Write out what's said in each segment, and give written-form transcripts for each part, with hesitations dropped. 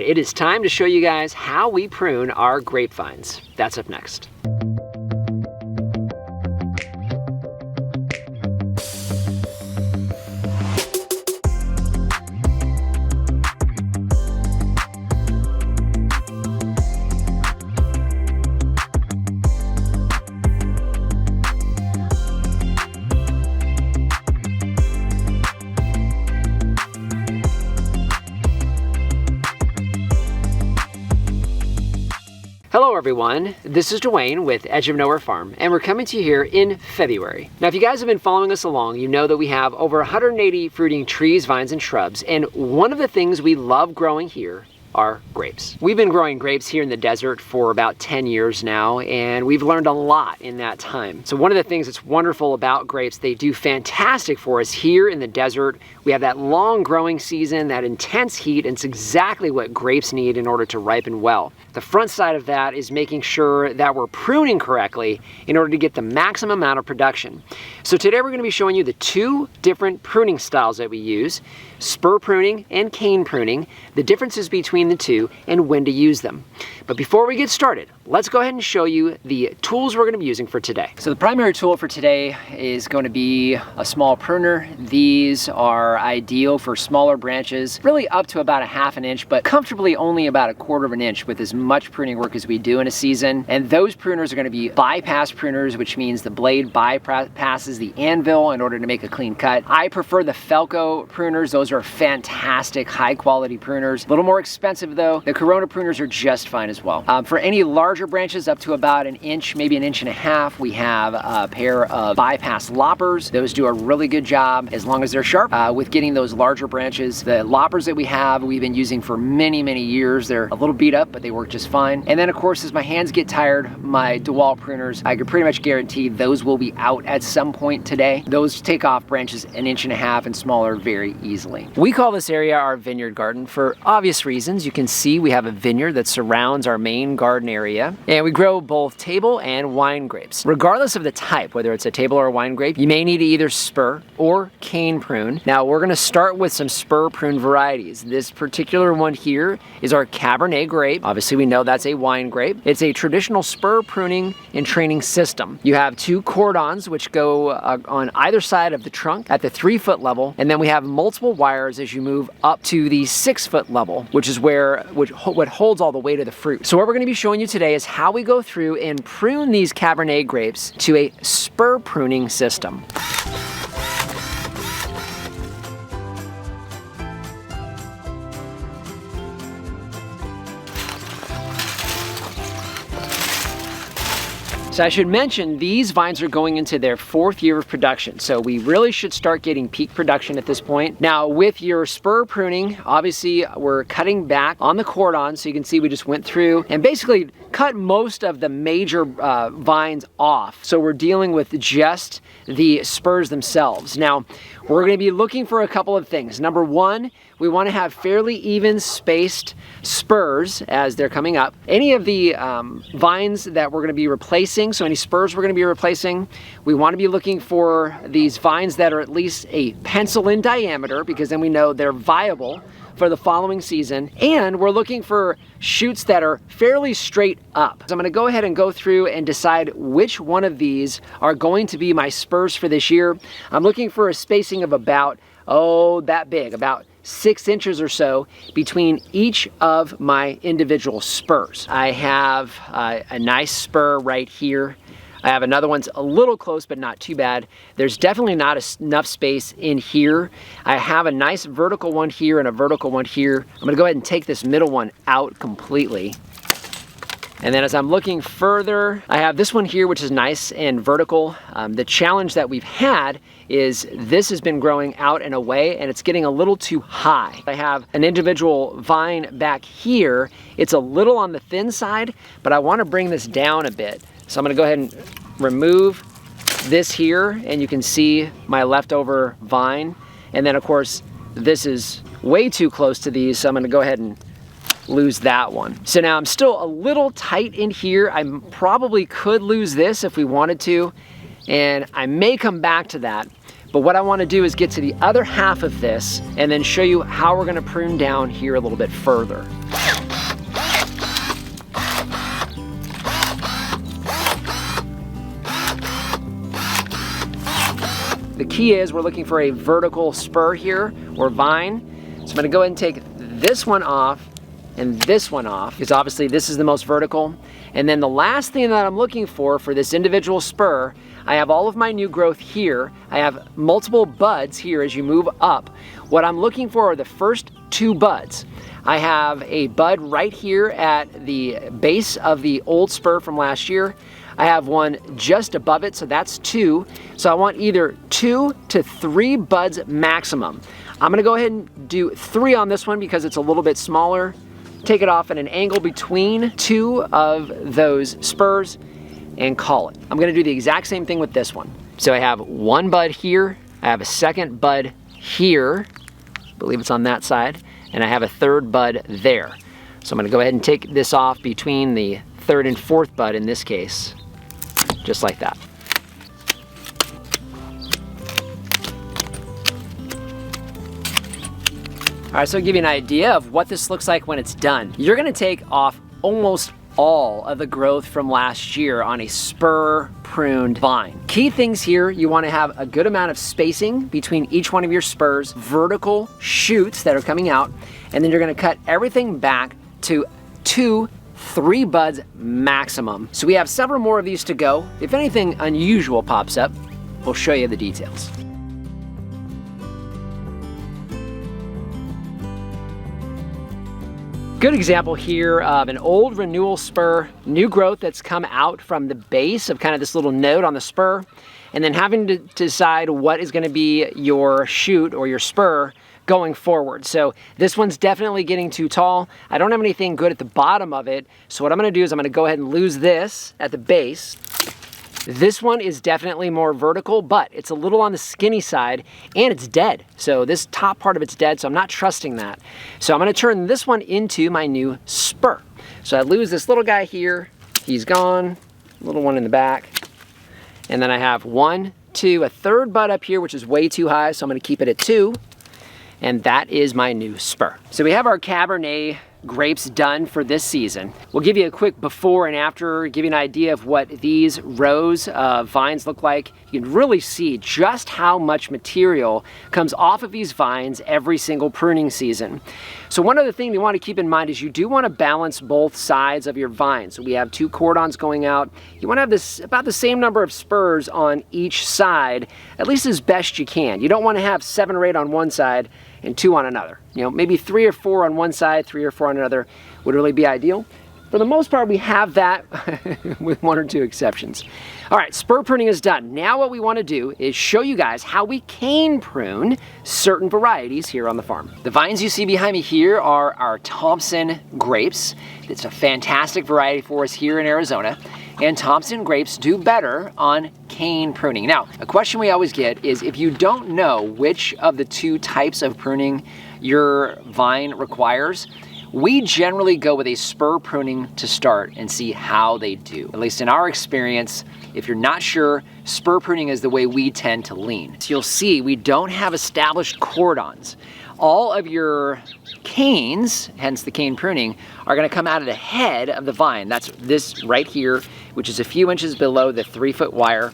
it is time to show you guys how we prune our grapevines. That's up next. Hello everyone, this is Dwayne with Edge of Nowhere Farm, and we're coming to you here in February. Now if you guys have been following us along, you know that we have over 180 fruiting trees, vines, and shrubs, and one of the things we love growing here are grapes. We've been growing grapes here in the desert for about 10 years now, and we've learned a lot in that time. So one of the things that's wonderful about grapes, they do fantastic for us here in the desert. We have that long growing season, that intense heat, and it's exactly what grapes need in order to ripen well. The front side of that is making sure that we're pruning correctly in order to get the maximum amount of production. So today we're going to be showing you the two different pruning styles that we use, spur pruning and cane pruning, the differences between the two, and when to use them. But before we get started, let's go ahead and show you the tools we're going to be using for today. So the primary tool for today is going to be a small pruner. These are ideal for smaller branches, really up to about 1/2 inch, but comfortably only about 1/4 inch with as much pruning work as we do in a season. And those pruners are going to be bypass pruners, which means the blade bypasses the anvil in order to make a clean cut. I prefer the Felco pruners. Those are fantastic, high quality pruners. A little more expensive though. The Corona pruners are just fine as well. For any larger branches up to about 1 inch, maybe 1.5 inches, we have a pair of bypass loppers. Those do a really good job as long as they're sharp with getting those larger branches. The loppers that we have, we've been using for many, many years. They're a little beat up, but they work just fine. And then of course, as my hands get tired, my DeWalt pruners, I can pretty much guarantee those will be out at some point today. Those take off branches 1.5 inches and smaller very easily. We call this area our vineyard garden for obvious reasons. You can see we have a vineyard that surrounds our main garden area, and we grow both table and wine grapes. Regardless of the type, whether it's a table or a wine grape, you may need to either spur or cane prune. Now we're going to start with some spur prune varieties. This particular one here is our Cabernet grape. Obviously we know that's a wine grape. It's a traditional spur pruning and training system. You have 2 cordons which go on either side of the trunk at the 3-foot level, and then we have multiple wires as you move up to the 6-foot level, which is what holds all the weight of the fruit. So what we're going to be showing you today is how we go through and prune these Cabernet grapes to a spur pruning system. So I should mention, these vines are going into their 4th year of production, so we really should start getting peak production at this point. Now with your spur pruning, obviously we're cutting back on the cordon, so you can see we just went through and basically cut most of the major vines off. So we're dealing with just the spurs themselves. Now we're going to be looking for a couple of things. Number one, we want to have fairly even spaced spurs as they're coming up. Any of the vines that we're going to be replacing, so any spurs we're going to be replacing, we want to be looking for these vines that are at least a pencil in diameter, because then we know they're viable for the following season. And we're looking for shoots that are fairly straight up. So I'm going to go ahead and go through and decide which one of these are going to be my spurs for this year. I'm looking for a spacing of about, that big, about 6 inches or so between each of my individual spurs. I have a nice spur right here. I have another one's a little close, but not too bad. There's definitely not enough space in here. I have a nice vertical one here and a vertical one here. I'm gonna go ahead and take this middle one out completely. And then as I'm looking further, I have this one here, which is nice and vertical. The challenge that we've had is this has been growing out and away, and it's getting a little too high. I have an individual vine back here. It's a little on the thin side, but I want to bring this down a bit. So I'm going to go ahead and remove this here, and you can see my leftover vine. And then of course, this is way too close to these, so I'm going to go ahead and lose that one. So now I'm still a little tight in here. I probably could lose this if we wanted to, and I may come back to that. But what I want to do is get to the other half of this and then show you how we're going to prune down here a little bit further. The key is we're looking for a vertical spur here, or vine. So I'm gonna go ahead and take this one off and this one off, because obviously this is the most vertical. And then the last thing that I'm looking for this individual spur, I have all of my new growth here. I have multiple buds here as you move up. What I'm looking for are the first 2 buds. I have a bud right here at the base of the old spur from last year. I have one just above it, so that's 2. So I want either 2 to 3 buds maximum. I'm gonna go ahead and do 3 on this one because it's a little bit smaller. Take it off at an angle between 2 of those spurs and call it. I'm gonna do the exact same thing with this one. So I have 1 bud here, I have a 2nd bud here, I believe it's on that side, and I have a 3rd bud there. So I'm gonna go ahead and take this off between the 3rd and 4th bud in this case. Just like that. All right, so to give you an idea of what this looks like when it's done, you're gonna take off almost all of the growth from last year on a spur pruned vine. Key things here, you wanna have a good amount of spacing between each one of your spurs, vertical shoots that are coming out, and then you're gonna cut everything back to 2, 3 buds maximum. So we have several more of these to go. If anything unusual pops up, we'll show you the details. Good example here of an old renewal spur, new growth that's come out from the base of kind of this little node on the spur, and then having to decide what is gonna be your shoot or your spur going forward. So this one's definitely getting too tall. I don't have anything good at the bottom of it. So what I'm gonna do is I'm gonna go ahead and lose this at the base. This one is definitely more vertical, but it's a little on the skinny side and it's dead. So this top part of it's dead, so I'm not trusting that. So I'm gonna turn this one into my new spur. So I lose this little guy here, he's gone, little one in the back. And then I have 1, 2, a 3rd bud up here, which is way too high, so I'm gonna keep it at 2. And that is my new spur. So we have our Cabernet grapes done for this season. We'll give you a quick before and after, give you an idea of what these rows of vines look like. You can really see just how much material comes off of these vines every single pruning season. So one other thing you want to keep in mind is you do want to balance both sides of your vine. So we have 2 cordons going out. You want to have this about the same number of spurs on each side, at least as best you can. You don't want to have 7 or 8 on one side and 2 on another. You know, maybe 3 or 4 on one side, 3 or 4 on another would really be ideal. For the most part, we have that with 1 or 2 exceptions. All right, spur pruning is done. Now what we want to do is show you guys how we cane prune certain varieties here on the farm. The vines you see behind me here are our Thompson grapes. It's a fantastic variety for us here in Arizona. And Thompson grapes do better on cane pruning. Now, a question we always get is if you don't know which of the 2 types of pruning your vine requires, we generally go with a spur pruning to start and see how they do. At least in our experience, if you're not sure, spur pruning is the way we tend to lean. So you'll see we don't have established cordons. All of your canes, hence the cane pruning, are gonna come out of the head of the vine. That's this right here, which is a few inches below the 3-foot wire.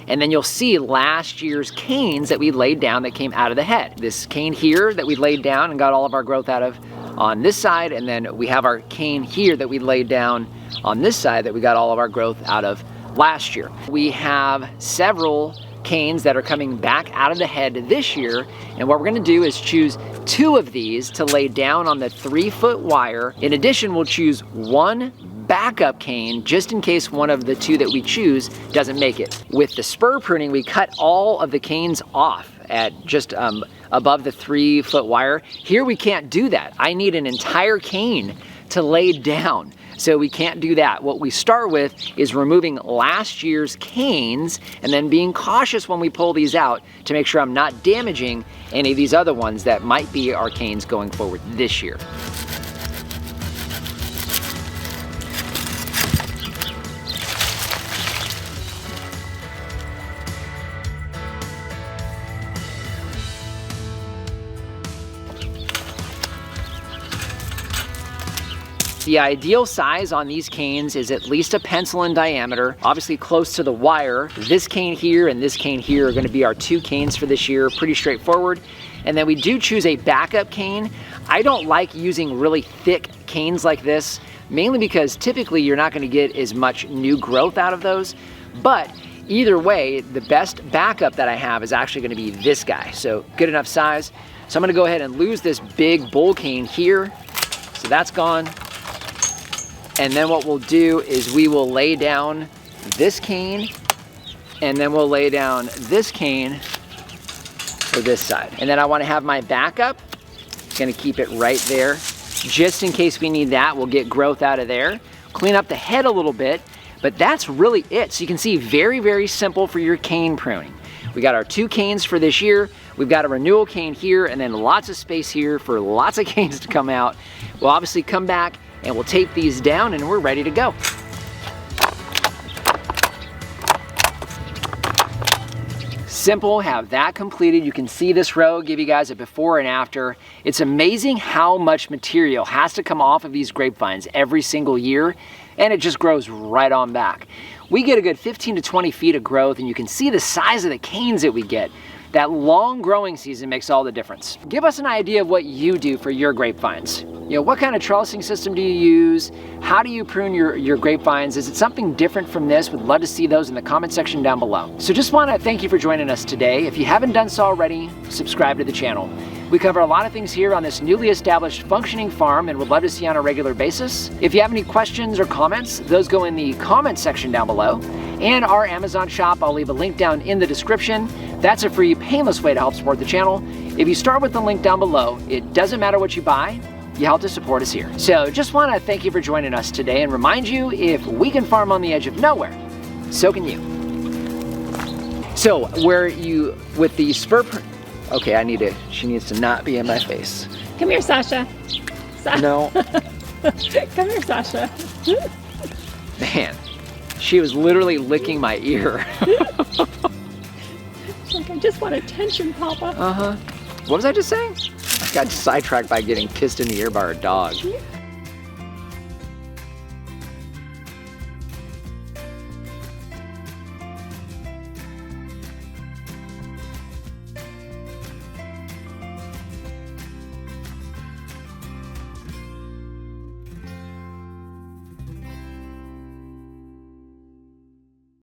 And then you'll see last year's canes that we laid down that came out of the head. This cane here that we laid down and got all of our growth out of on this side, and then we have our cane here that we laid down on this side that we got all of our growth out of last year. We have several canes that are coming back out of the head this year, and what we're gonna do is choose 2 of these to lay down on the 3-foot wire. In addition, we'll choose 1 backup cane just in case one of the 2 that we choose doesn't make it. With the spur pruning, we cut all of the canes off at just above the 3-foot wire. Here we can't do that. I need an entire cane to lay down. So we can't do that. What we start with is removing last year's canes and then being cautious when we pull these out to make sure I'm not damaging any of these other ones that might be our canes going forward this year. The ideal size on these canes is at least a pencil in diameter, obviously close to the wire. This cane here and this cane here are gonna be our 2 canes for this year, pretty straightforward. And then we do choose a backup cane. I don't like using really thick canes like this, mainly because typically you're not gonna get as much new growth out of those. But either way, the best backup that I have is actually gonna be this guy. So good enough size. So I'm gonna go ahead and lose this big bull cane here. So that's gone. And then what we'll do is we will lay down this cane, and then we'll lay down this cane for this side. And then I wanna have my backup. Gonna keep it right there. Just in case we need that, we'll get growth out of there. Clean up the head a little bit, but that's really it. So you can see very, very simple for your cane pruning. We got our 2 canes for this year. We've got a renewal cane here, and then lots of space here for lots of canes to come out. We'll obviously come back and we'll tape these down and we're ready to go. Simple, have that completed. You can see this row, give you guys a before and after. It's amazing how much material has to come off of these grapevines every single year, and it just grows right on back. We get a good 15 to 20 feet of growth, and you can see the size of the canes that we get. That long growing season makes all the difference. Give us an idea of what you do for your grapevines. You know, what kind of trellising system do you use? How do you prune your grapevines? Is it something different from this? We'd love to see those in the comment section down below. So just want to thank you for joining us today. If you haven't done so already, subscribe to the channel. We cover a lot of things here on this newly established functioning farm and would love to see you on a regular basis. If you have any questions or comments, those go in the comment section down below. And our Amazon shop, I'll leave a link down in the description. That's a free, painless way to help support the channel. If you start with the link down below, it doesn't matter what you buy, you help to support us here. So just want to thank you for joining us today and remind you, if we can farm on the edge of nowhere, so can you. So where you, with the Spur, okay, she needs to not be in my face. Come here, Sasha. No. Come here, Sasha. Man, she was literally licking my ear. She's like, I just want attention, Papa. Uh-huh. What was I just saying? I got sidetracked by getting kissed in the ear by our dog.